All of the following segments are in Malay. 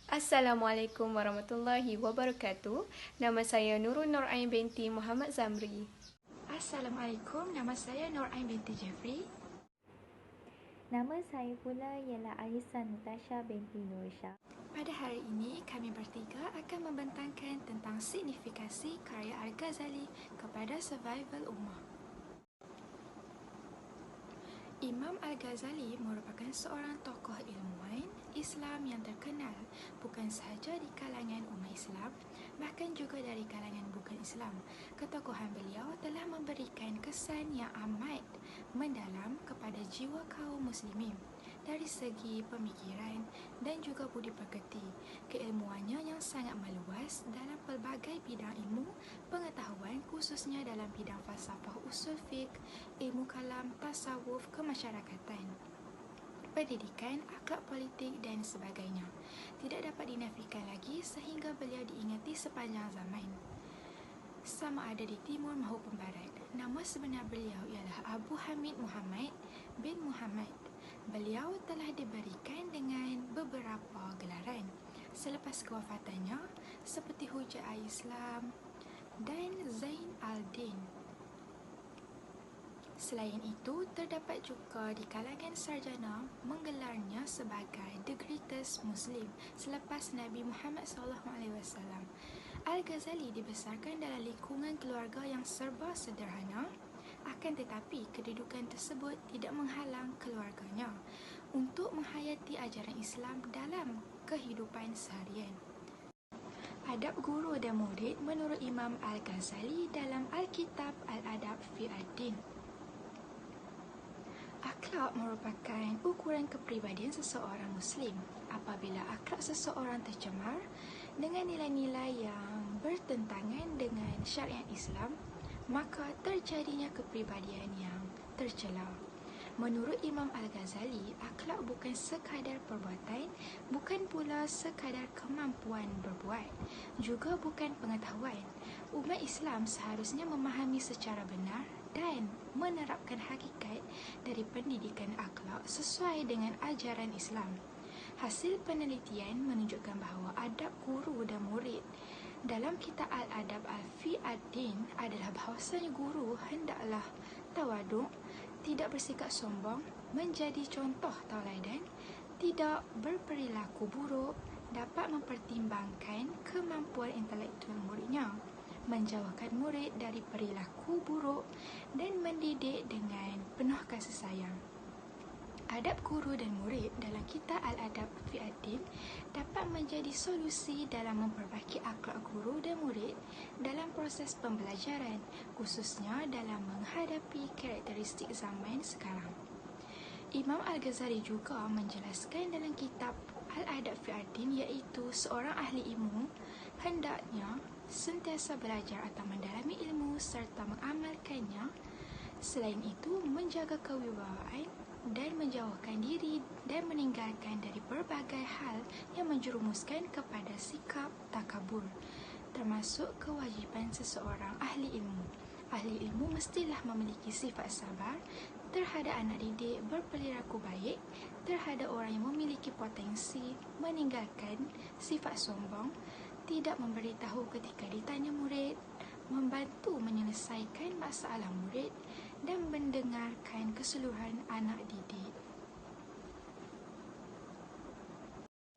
Assalamualaikum warahmatullahi wabarakatuh. Nama saya Nurul Nur Ain binti Muhammad Zamri. Assalamualaikum, nama saya Nur Ain binti Jeffrey. Nama saya pula ialah Alisan Natasha binti Nursha. Pada hari ini, kami bertiga akan membentangkan tentang signifikasi karya Al-Ghazali kepada survival ummah. Imam Al-Ghazali merupakan seorang tokoh ilmuwan Islam yang terkenal bukan sahaja di kalangan umat Islam, bahkan juga dari kalangan bukan Islam. Ketokohan beliau telah memberikan kesan yang amat mendalam kepada jiwa kaum muslimin dari segi pemikiran dan juga budi pekerti. Keilmuannya yang sangat meluas dalam pelbagai bidang ilmu pengetahuan, khususnya dalam bidang falsafah usul fiqh, ilmu kalam, tasawuf, kemasyarakatan, pendidikan, akhlak politik dan sebagainya. Tidak dapat dinafikan lagi sehingga beliau diingati sepanjang zaman, sama ada di timur maupun barat. Nama sebenar beliau ialah Abu Hamid Muhammad bin Muhammad. Beliau telah diberikan dengan beberapa gelaran selepas kewafatannya seperti Hujjah al-Islam dan Zain al-Din. Selain itu, terdapat juga di kalangan sarjana menggelarnya sebagai The Greatest Muslim selepas Nabi Muhammad SAW. Al-Ghazali dibesarkan dalam lingkungan keluarga yang serba sederhana, akan tetapi kedudukan tersebut tidak menghalang keluarganya untuk menghayati ajaran Islam dalam kehidupan seharian. Adab guru dan murid menurut Imam Al-Ghazali dalam Alkitab Al-Adab fi ad-Din. Akhlak merupakan ukuran kepribadian seseorang Muslim. Apabila akhlak seseorang tercemar dengan nilai-nilai yang bertentangan dengan syariat Islam, maka terjadinya kepribadian yang tercela. Menurut Imam Al-Ghazali, akhlak bukan sekadar perbuatan, bukan pula sekadar kemampuan berbuat, juga bukan pengetahuan. Umat Islam seharusnya memahami secara benar dan menerapkan hakikat dari pendidikan akhlak sesuai dengan ajaran Islam. Hasil penelitian menunjukkan bahawa adab guru dan murid dalam kitab Al-Adab fi ad-Din adalah bahawasanya guru hendaklah tawaduk, tidak bersikap sombong, menjadi contoh tauladan, tidak berperilaku buruk, dapat mempertimbangkan kemampuan intelektual muridnya, menjauhkan murid dari perilaku buruk dan mendidik dengan penuh kasih sayang. Adab guru dan murid dalam kitab Al-Adab fi ad-Din dapat menjadi solusi dalam memperbaiki akhlak guru dan murid dalam proses pembelajaran, khususnya dalam menghadapi karakteristik zaman sekarang. Imam Al-Ghazali juga menjelaskan dalam kitab Al-Adab fi ad-Din iaitu seorang ahli ilmu hendaknya sentiasa belajar atau mendalami ilmu serta mengamalkannya. Selain itu, menjaga kewibawaan dan menjauhkan diri dan meninggalkan dari berbagai hal yang menjerumuskan kepada sikap takabur, termasuk kewajipan seseorang ahli ilmu. Ahli ilmu mestilah memiliki sifat sabar terhadap anak didik, berperilaku baik terhadap orang yang memiliki potensi, meninggalkan sifat sombong, tidak memberitahu ketika ditanya murid, membantu menyelesaikan masalah murid dan mendengarkan keseluruhan anak didik.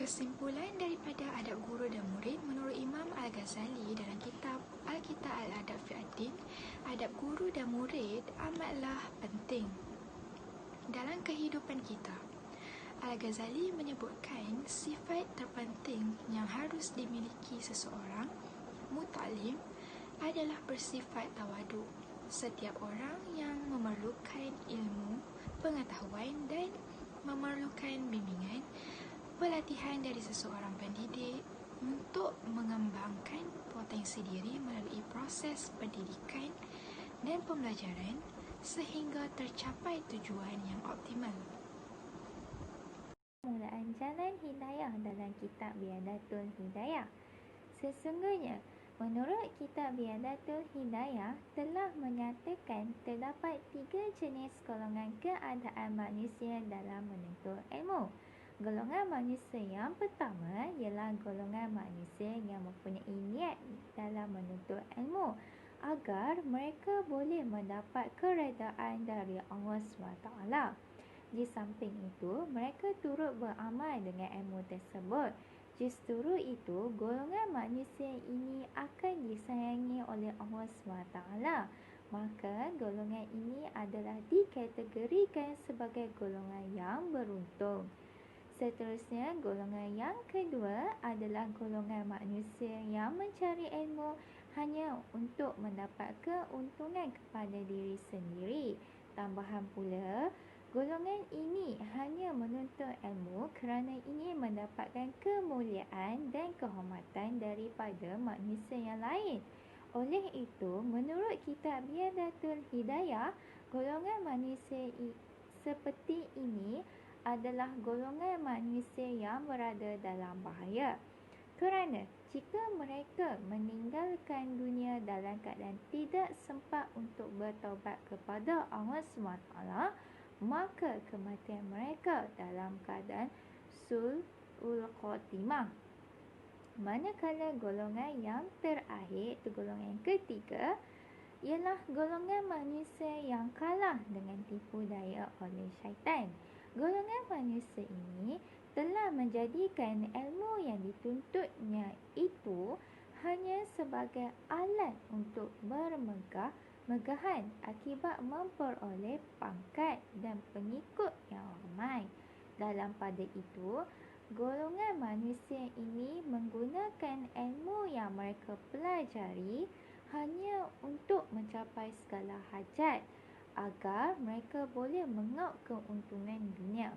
Kesimpulan daripada adab guru dan murid menurut Imam Al-Ghazali dalam kitab Al-Kitab Al-Adab fi ad-Din, adab guru dan murid amatlah penting dalam kehidupan kita. Al-Ghazali menyebutkan sifat terpenting yang harus dimiliki seseorang muta'alim adalah bersifat tawaduk. Setiap orang yang memerlukan ilmu, pengetahuan dan memerlukan bimbingan, pelatihan dari seseorang pendidik untuk mengembangkan potensi diri melalui proses pendidikan dan pembelajaran sehingga tercapai tujuan yang optimal. Permulaan jalan hidayah dalam kitab Biadatul Hidayah. Sesungguhnya, menurut kitab Biadatul Hidayah telah menyatakan terdapat 3 jenis golongan keadaan manusia dalam menuntut ilmu. Golongan manusia yang pertama ialah golongan manusia yang mempunyai niat dalam menuntut ilmu agar mereka boleh mendapat keredaan dari Allah SWT. Di samping itu, mereka turut beramal dengan ilmu tersebut. Justru itu, golongan manusia ini akan disayangi oleh Allah SWT. Maka, golongan ini adalah dikategorikan sebagai golongan yang beruntung. Seterusnya, golongan yang kedua adalah golongan manusia yang mencari ilmu hanya untuk mendapat keuntungan kepada diri sendiri. Tambahan pula, golongan ini hanya menuntut ilmu kerana ingin mendapatkan kemuliaan dan kehormatan daripada manusia yang lain. Oleh itu, menurut kitab Biadatul Hidayah, golongan manusia seperti ini adalah golongan manusia yang berada dalam bahaya. Kerana jika mereka meninggalkan dunia dalam keadaan tidak sempat untuk bertaubat kepada Allah SWT, maka kematian mereka dalam keadaan su'ul khotimah. Manakala golongan yang terakhir, itu golongan yang ketiga, ialah golongan manusia yang kalah dengan tipu daya oleh syaitan. Golongan manusia ini telah menjadikan ilmu yang dituntutnya itu hanya sebagai alat untuk bermegah-megahan akibat memperoleh pangkat dan pengikut yang ramai. Dalam pada itu, golongan manusia ini menggunakan ilmu yang mereka pelajari hanya untuk mencapai segala hajat agar mereka boleh mengauk keuntungan dunia.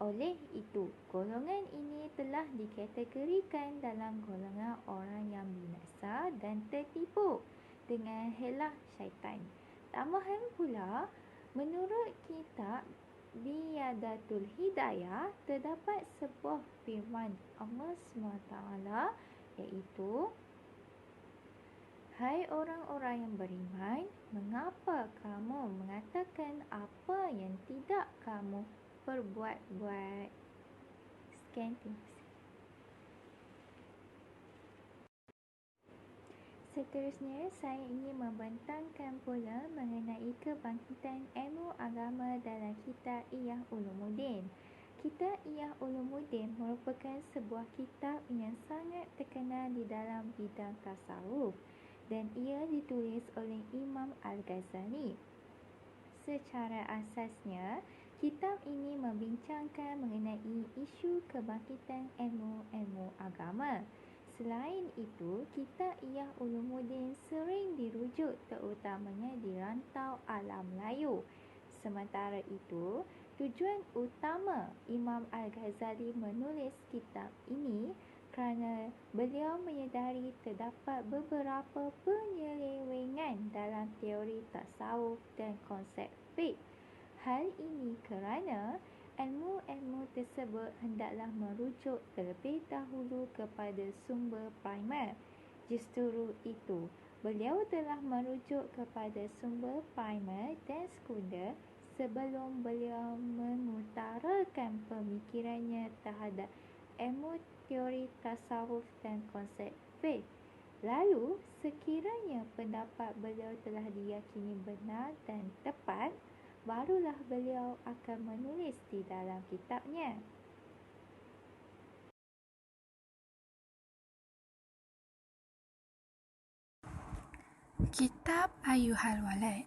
Oleh itu, golongan ini telah dikategorikan dalam golongan orang yang binasa dan tertipu dengan helah syaitan. Tambahan pula, menurut kitab Biyadatul Hidayah, terdapat sebuah firman Allah SWT iaitu, "Hai orang-orang yang beriman, mengapa kamu mengatakan apa yang tidak kamu perbuat-buat?" Sekian, terima kasih. Seterusnya, saya ingin membentangkan pula mengenai kebangkitan ilmu agama dalam kitab Ihya Ulumuddin. Kitab Ihya Ulumuddin merupakan sebuah kitab yang sangat terkenal di dalam bidang tasawuf dan ia ditulis oleh Imam Al-Ghazali. Secara asasnya, kitab ini membincangkan mengenai isu kebangkitan ilmu-ilmu agama. Selain itu, kitab Ihya Ulumuddin sering dirujuk terutamanya di rantau alam Melayu. Sementara itu, tujuan utama Imam Al-Ghazali menulis kitab ini kerana beliau menyedari terdapat beberapa penyelewengan dalam teori tasawuf dan konsep fiqh. Hal ini kerana ilmu-ilmu tersebut hendaklah merujuk terlebih dahulu kepada sumber primer. Justru itu, beliau telah merujuk kepada sumber primer dan sekunder sebelum beliau mengutarakan pemikirannya terhadap ilmu teori tasawuf dan konsep fiqh. Lalu, sekiranya pendapat beliau telah diyakini benar dan tepat, barulah beliau akan menulis di dalam kitabnya. Kitab Ayyuhal Walad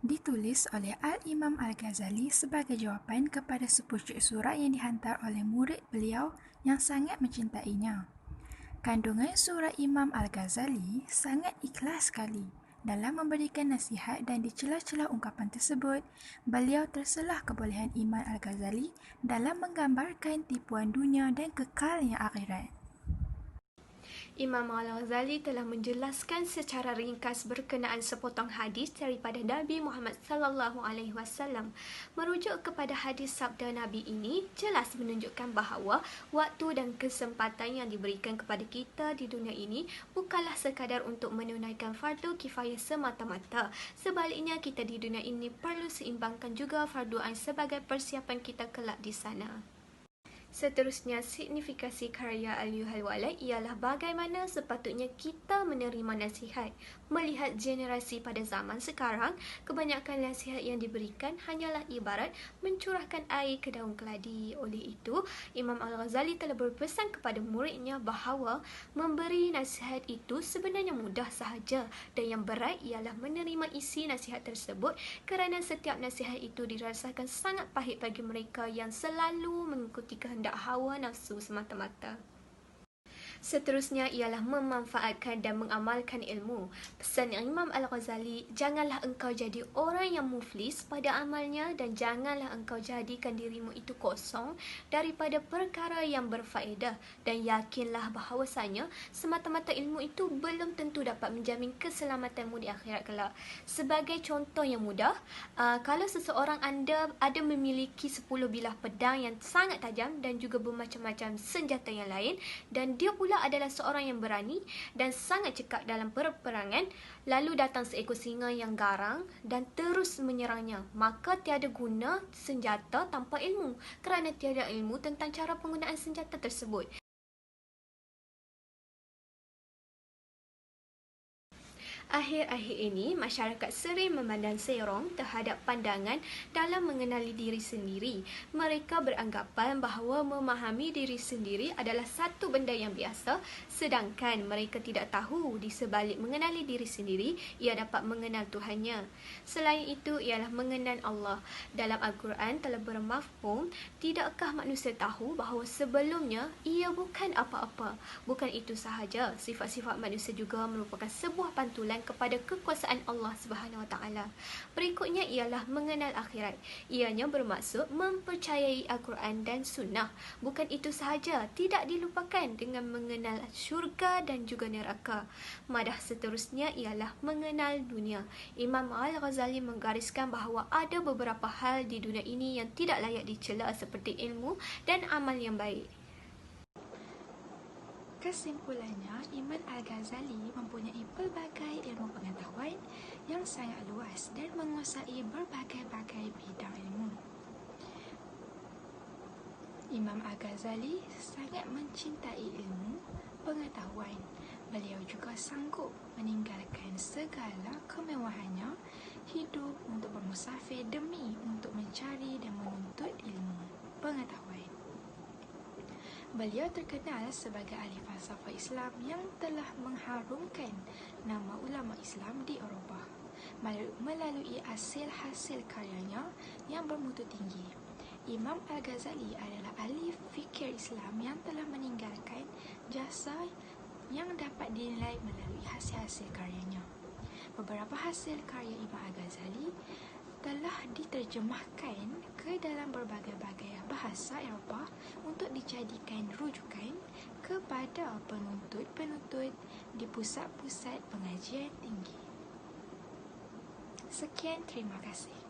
ditulis oleh Al-Imam Al-Ghazali sebagai jawapan kepada sepucuk surat yang dihantar oleh murid beliau yang sangat mencintainya. Kandungan surat Imam Al-Ghazali sangat ikhlas sekali dalam memberikan nasihat dan di celah-celah ungkapan tersebut, beliau terselah kebolehan Imam Al-Ghazali dalam menggambarkan tipuan dunia dan kekalnya akhirat. Imam Al-Ghazali telah menjelaskan secara ringkas berkenaan sepotong hadis daripada Nabi Muhammad sallallahu alaihi wasallam. Merujuk kepada hadis sabda Nabi ini jelas menunjukkan bahawa waktu dan kesempatan yang diberikan kepada kita di dunia ini bukanlah sekadar untuk menunaikan fardu kifayah semata-mata. Sebaliknya, kita di dunia ini perlu seimbangkan juga fardu ain sebagai persiapan kita kelak di sana. Seterusnya, signifikasi karya Ayyuhal Walad ialah bagaimana sepatutnya kita menerima nasihat. Melihat generasi pada zaman sekarang, kebanyakan nasihat yang diberikan hanyalah ibarat mencurahkan air ke daun keladi. Oleh itu, Imam Al-Ghazali telah berpesan kepada muridnya bahawa memberi nasihat itu sebenarnya mudah sahaja dan yang berat ialah menerima isi nasihat tersebut kerana setiap nasihat itu dirasakan sangat pahit bagi mereka yang selalu mengikuti kehendak hawa nafsu semata-mata. Seterusnya ialah memanfaatkan dan mengamalkan ilmu. Pesan Imam Al-Ghazali, janganlah engkau jadi orang yang muflis pada amalnya dan janganlah engkau jadikan dirimu itu kosong daripada perkara yang berfaedah dan yakinlah bahawasanya semata-mata ilmu itu belum tentu dapat menjamin keselamatanmu di akhirat kelak. Sebagai contoh yang mudah, kalau seseorang anda ada memiliki 10 bilah pedang yang sangat tajam dan juga bermacam-macam senjata yang lain dan dia pula adalah seorang yang berani dan sangat cekap dalam peperangan, lalu datang seekor singa yang garang dan terus menyerangnya, maka tiada guna senjata tanpa ilmu kerana tiada ilmu tentang cara penggunaan senjata tersebut. Akhir-akhir ini, masyarakat sering memandang serong terhadap pandangan dalam mengenali diri sendiri. Mereka beranggapan bahawa memahami diri sendiri adalah satu benda yang biasa, sedangkan mereka tidak tahu di sebalik mengenali diri sendiri, ia dapat mengenal Tuhannya. Selain itu, ialah mengenal Allah. Dalam Al-Quran telah bermafhum, tidakkah manusia tahu bahawa sebelumnya ia bukan apa-apa. Bukan itu sahaja, sifat-sifat manusia juga merupakan sebuah pantulan kepada kekuasaan Allah Subhanahu Wa Taala. Berikutnya ialah mengenal akhirat. Ianya bermaksud mempercayai Al-Quran dan Sunnah. Bukan itu sahaja, tidak dilupakan dengan mengenal syurga dan juga neraka. Madah seterusnya ialah mengenal dunia. Imam Al-Ghazali menggariskan bahawa ada beberapa hal di dunia ini yang tidak layak dicela seperti ilmu dan amal yang baik. Kesimpulannya, Imam Al-Ghazali mempunyai pelbagai ilmu pengetahuan yang sangat luas dan menguasai berbagai-bagai bidang ilmu. Imam Al-Ghazali sangat mencintai ilmu pengetahuan. Beliau juga sanggup meninggalkan segala kemewahannya, hidup untuk bermusafir demi untuk mencari dan menuntut ilmu pengetahuan. Beliau terkenal sebagai ahli falsafah Islam yang telah mengharumkan nama ulama Islam di Eropah melalui hasil-hasil karyanya yang bermutu tinggi. Imam Al-Ghazali adalah ahli fikir Islam yang telah meninggalkan jasa yang dapat dinilai melalui hasil-hasil karyanya. Beberapa hasil karya Imam Al-Ghazali telah diterjemahkan ke dalam berbagai-bagai bahasa Eropah untuk dijadikan rujukan kepada penuntut-penuntut di pusat-pusat pengajian tinggi. Sekian, terima kasih.